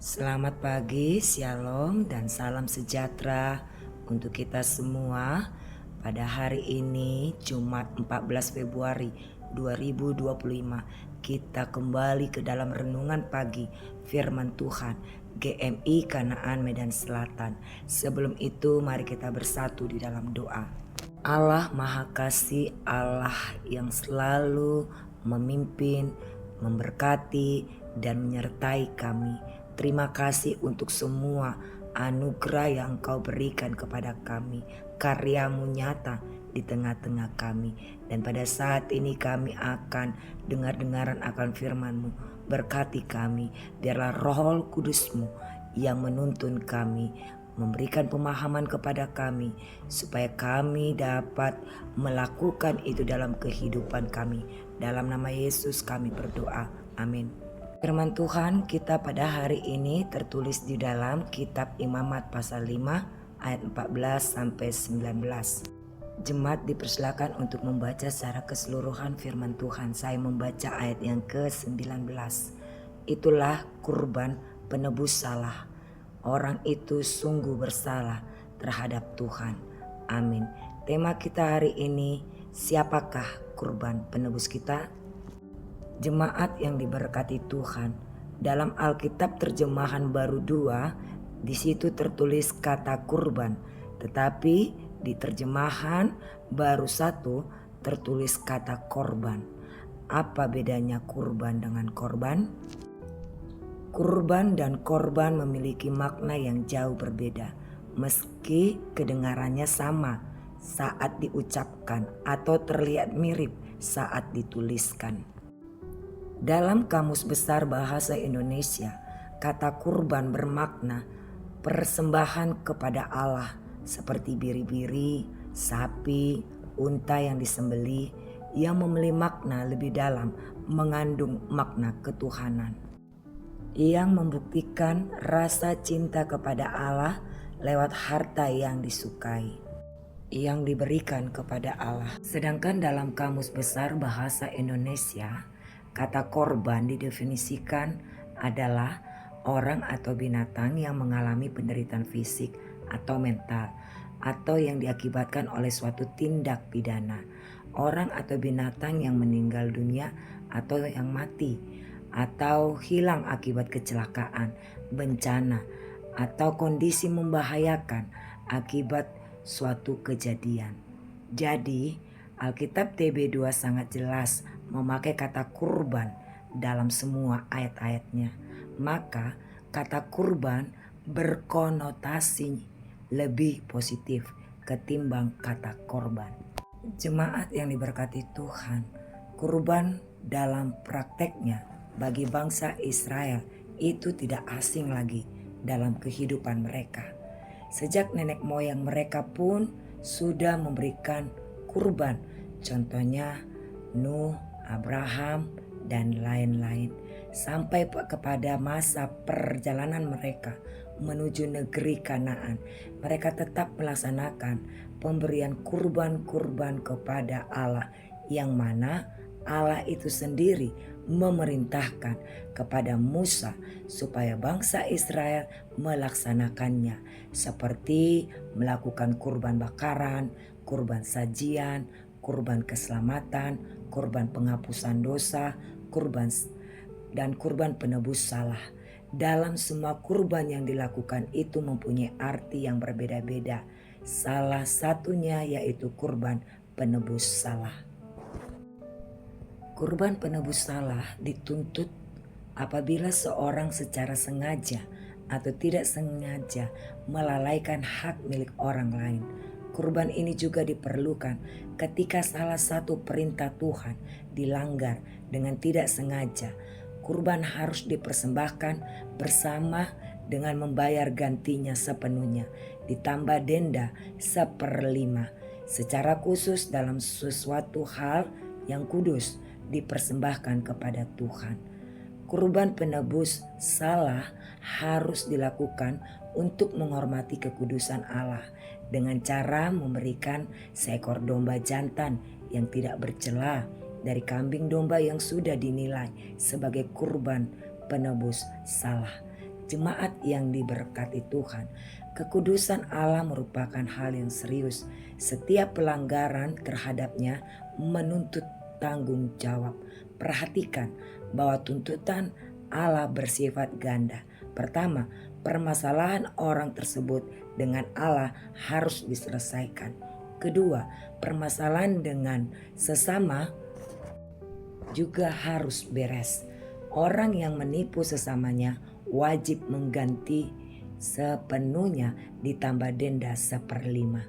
Selamat pagi, shalom dan salam sejahtera untuk kita semua. Pada hari ini Jumat 14 Februari 2025 kita kembali ke dalam renungan pagi firman Tuhan GMI Kanaan Medan Selatan. Sebelum itu mari kita bersatu di dalam doa. Allah Maha Kasih, Allah yang selalu memimpin, memberkati dan menyertai kami. Terima kasih untuk semua anugerah yang Engkau berikan kepada kami. Karya-Mu nyata di tengah-tengah kami. Dan pada saat ini kami akan dengar-dengaran akan firman-Mu. Berkati kami, biarlah Roh Kudus-Mu yang menuntun kami, memberikan pemahaman kepada kami supaya kami dapat melakukan itu dalam kehidupan kami. Dalam nama Yesus kami berdoa. Amin. Firman Tuhan kita pada hari ini tertulis di dalam kitab Imamat pasal 5 ayat 14 sampai 19. Jemaat dipersilakan untuk membaca secara keseluruhan firman Tuhan. Saya membaca ayat yang ke-19. Itulah kurban penebus salah. Orang itu sungguh bersalah terhadap Tuhan. Amin. Tema kita hari ini, siapakah kurban penebus kita? Jemaat yang diberkati Tuhan, dalam Alkitab terjemahan baru 2, di situ tertulis kata kurban, tetapi di terjemahan baru 1 tertulis kata korban. Apa bedanya kurban dengan korban? Kurban dan korban memiliki makna yang jauh berbeda, meski kedengarannya sama saat diucapkan atau terlihat mirip saat dituliskan. Dalam Kamus Besar Bahasa Indonesia, kata kurban bermakna persembahan kepada Allah seperti biri-biri, sapi, unta yang disembelih yang memiliki makna lebih dalam, mengandung makna ketuhanan yang membuktikan rasa cinta kepada Allah lewat harta yang disukai yang diberikan kepada Allah. Sedangkan dalam Kamus Besar Bahasa Indonesia, kata korban didefinisikan adalah orang atau binatang yang mengalami penderitaan fisik atau mental atau yang diakibatkan oleh suatu tindak pidana. Orang atau binatang yang meninggal dunia atau yang mati atau hilang akibat kecelakaan, bencana atau kondisi membahayakan akibat suatu kejadian. Jadi Alkitab TB2 sangat jelas memakai kata kurban dalam semua ayat-ayatnya. Maka kata kurban berkonotasi lebih positif ketimbang kata korban. Jemaat yang diberkati Tuhan, kurban dalam prakteknya bagi bangsa Israel itu tidak asing lagi dalam kehidupan mereka. Sejak nenek moyang mereka pun sudah memberikan kurban, contohnya Nuh, Abraham, dan lain-lain. Sampai kepada masa perjalanan mereka menuju negeri Kanaan, mereka tetap melaksanakan pemberian kurban-kurban kepada Allah, yang mana Allah itu sendiri memerintahkan kepada Musa supaya bangsa Israel melaksanakannya, seperti melakukan kurban bakaran, kurban sajian, kurban keselamatan, kurban penghapusan dosa, dan kurban penebus salah. Dalam semua kurban yang dilakukan itu mempunyai arti yang berbeda-beda. Salah satunya yaitu kurban penebus salah. Kurban penebus salah dituntut apabila seorang secara sengaja atau tidak sengaja melalaikan hak milik orang lain. Kurban ini juga diperlukan ketika salah satu perintah Tuhan dilanggar dengan tidak sengaja. Kurban harus dipersembahkan bersama dengan membayar gantinya sepenuhnya, ditambah denda 1/5. Secara khusus dalam sesuatu hal yang kudus dipersembahkan kepada Tuhan. Kurban penebus salah harus dilakukan untuk menghormati kekudusan Allah dengan cara memberikan seekor domba jantan yang tidak bercela dari kambing domba yang sudah dinilai sebagai kurban penebus salah. Jemaat yang diberkati Tuhan, kekudusan Allah merupakan hal yang serius. Setiap pelanggaran terhadapnya menuntut tanggung jawab. Perhatikan bahwa tuntutan Allah bersifat ganda. Pertama, permasalahan orang tersebut dengan Allah harus diselesaikan. Kedua, permasalahan dengan sesama juga harus beres. Orang yang menipu sesamanya wajib mengganti sepenuhnya ditambah denda 1/5.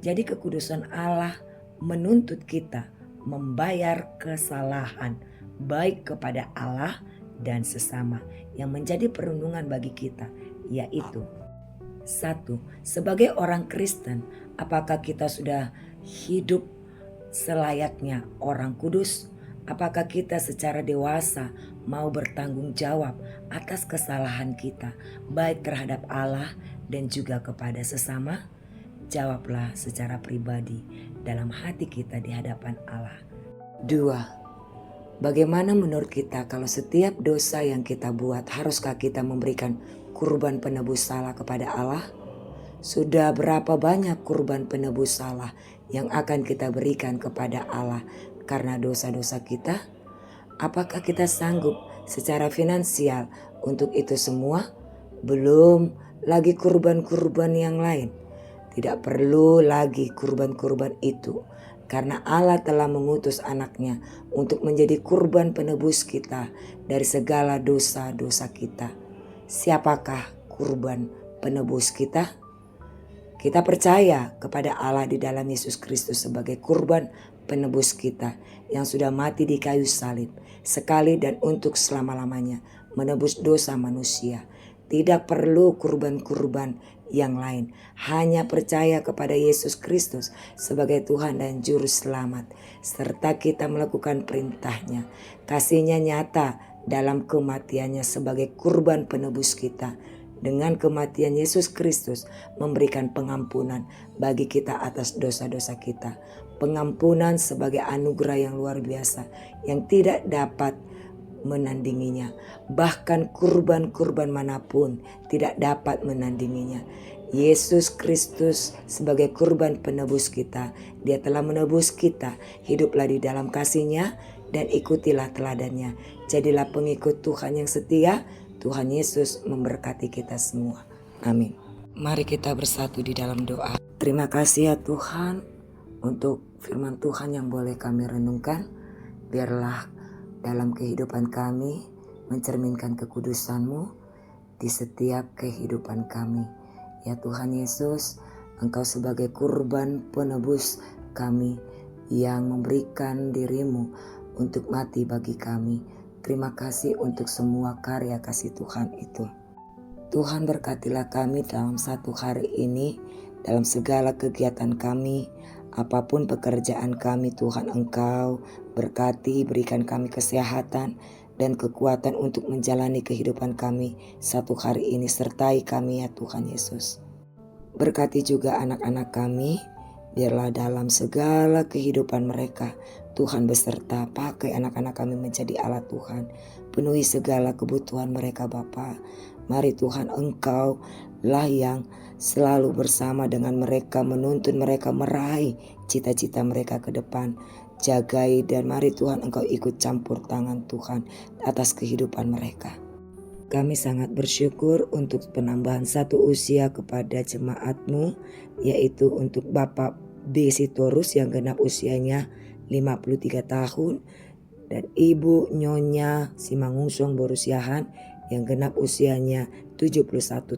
Jadi kekudusan Allah menuntut kita membayar kesalahan baik kepada Allah dan sesama yang menjadi perlindungan bagi kita, yaitu 1. Sebagai orang Kristen, apakah kita sudah hidup selayaknya orang kudus? Apakah kita secara dewasa mau bertanggung jawab atas kesalahan kita, baik terhadap Allah dan juga kepada sesama? Jawablah secara pribadi dalam hati kita di hadapan Allah. 2. Bagaimana menurut kita kalau setiap dosa yang kita buat, haruskah kita memberikan kurban penebus salah kepada Allah? Sudah berapa banyak kurban penebus salah yang akan kita berikan kepada Allah karena dosa-dosa kita? Apakah kita sanggup secara finansial untuk itu semua? Belum lagi kurban-kurban yang lain. Tidak perlu lagi kurban-kurban itu, karena Allah telah mengutus anaknya untuk menjadi kurban penebus kita dari segala dosa-dosa kita. Siapakah kurban penebus kita? Kita percaya kepada Allah di dalam Yesus Kristus sebagai kurban penebus kita yang sudah mati di kayu salib sekali dan untuk selama-lamanya menebus dosa manusia. Tidak perlu kurban-kurban yang lain, hanya percaya kepada Yesus Kristus sebagai Tuhan dan Juru Selamat, serta kita melakukan perintahnya. Kasih-Nya nyata dalam kematiannya sebagai kurban penebus kita. Dengan kematian Yesus Kristus memberikan pengampunan bagi kita atas dosa-dosa kita. Pengampunan sebagai anugerah yang luar biasa yang tidak dapat menandinginya. Bahkan kurban-kurban manapun tidak dapat menandinginya. Yesus Kristus sebagai kurban penebus kita. Dia telah menebus kita. Hiduplah di dalam kasih-Nya dan ikutilah teladannya. Jadilah pengikut Tuhan yang setia. Tuhan Yesus memberkati kita semua. Amin. Mari kita bersatu di dalam doa. Terima kasih ya Tuhan untuk firman Tuhan yang boleh kami renungkan. Biarlah dalam kehidupan kami mencerminkan kekudusan-Mu di setiap kehidupan kami. Ya Tuhan Yesus, Engkau sebagai kurban penebus kami yang memberikan diri-Mu untuk mati bagi kami. Terima kasih untuk semua karya kasih Tuhan itu. Tuhan berkatilah kami dalam satu hari ini, dalam segala kegiatan kami, apapun pekerjaan kami Tuhan Engkau berkati, berikan kami kesehatan dan kekuatan untuk menjalani kehidupan kami satu hari ini. Sertai kami ya Tuhan Yesus. Berkati juga anak-anak kami, biarlah dalam segala kehidupan mereka Tuhan beserta, pakai anak-anak kami menjadi alat Tuhan. Penuhi segala kebutuhan mereka Bapa. Mari Tuhan Engkau lah yang selalu bersama dengan mereka, menuntun mereka meraih cita-cita mereka ke depan. Jagai dan mari Tuhan Engkau ikut campur tangan Tuhan atas kehidupan mereka. Kami sangat bersyukur untuk penambahan satu usia kepada jemaat-Mu, yaitu untuk Bapak B. Sitorus yang genap usianya 53 tahun dan Ibu Nyonya Simangungsong Borusiahan yang genap usianya 71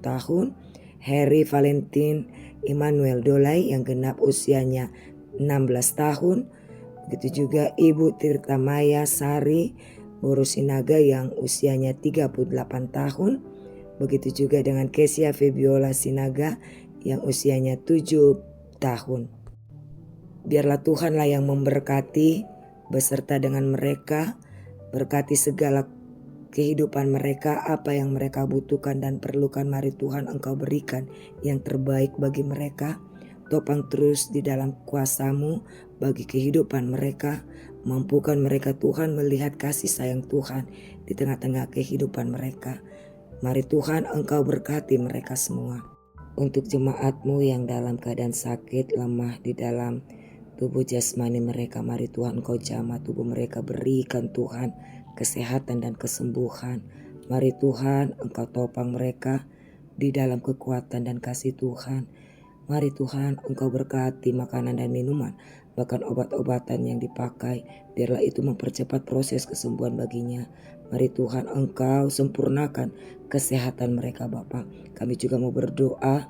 tahun, Harry Valentin Immanuel Dolai yang genap usianya 16 tahun, begitu juga Ibu Tirta Maya Sari Borusinaga yang usianya 38 tahun, begitu juga dengan Kesia Febiola Sinaga yang usianya 7 tahun. Biarlah Tuhanlah yang memberkati beserta dengan mereka, berkati segala kehidupan mereka, apa yang mereka butuhkan dan perlukan. Mari Tuhan Engkau berikan yang terbaik bagi mereka. Topang terus di dalam kuasa-Mu bagi kehidupan mereka. Mampukan mereka Tuhan melihat kasih sayang Tuhan di tengah-tengah kehidupan mereka. Mari Tuhan Engkau berkati mereka semua. Untuk jemaat-Mu yang dalam keadaan sakit, lemah di dalam tubuh jasmani mereka, mari Tuhan Engkau jamah tubuh mereka, berikan Tuhan kesehatan dan kesembuhan. Mari Tuhan Engkau topang mereka di dalam kekuatan dan kasih Tuhan. Mari Tuhan Engkau berkati makanan dan minuman, bahkan obat-obatan yang dipakai, biarlah itu mempercepat proses kesembuhan baginya. Mari Tuhan Engkau sempurnakan kesehatan mereka Bapa. Kami juga mau berdoa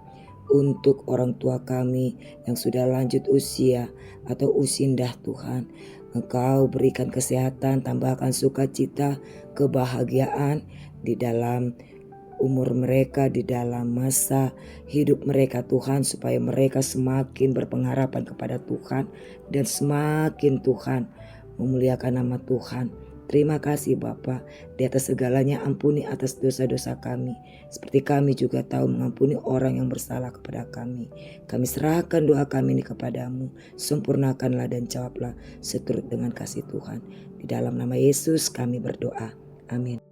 untuk orang tua kami yang sudah lanjut usia atau usindah Tuhan. Engkau berikan kesehatan, tambahkan sukacita, kebahagiaan di dalam umur mereka, di dalam masa hidup mereka Tuhan, supaya mereka semakin berpengharapan kepada Tuhan dan semakin Tuhan memuliakan nama Tuhan. Terima kasih Bapa, di atas segalanya ampuni atas dosa-dosa kami, seperti kami juga tahu mengampuni orang yang bersalah kepada kami. Kami serahkan doa kami ini kepadamu, sempurnakanlah dan jawablah seturut dengan kasih Tuhan. Di dalam nama Yesus kami berdoa, amin.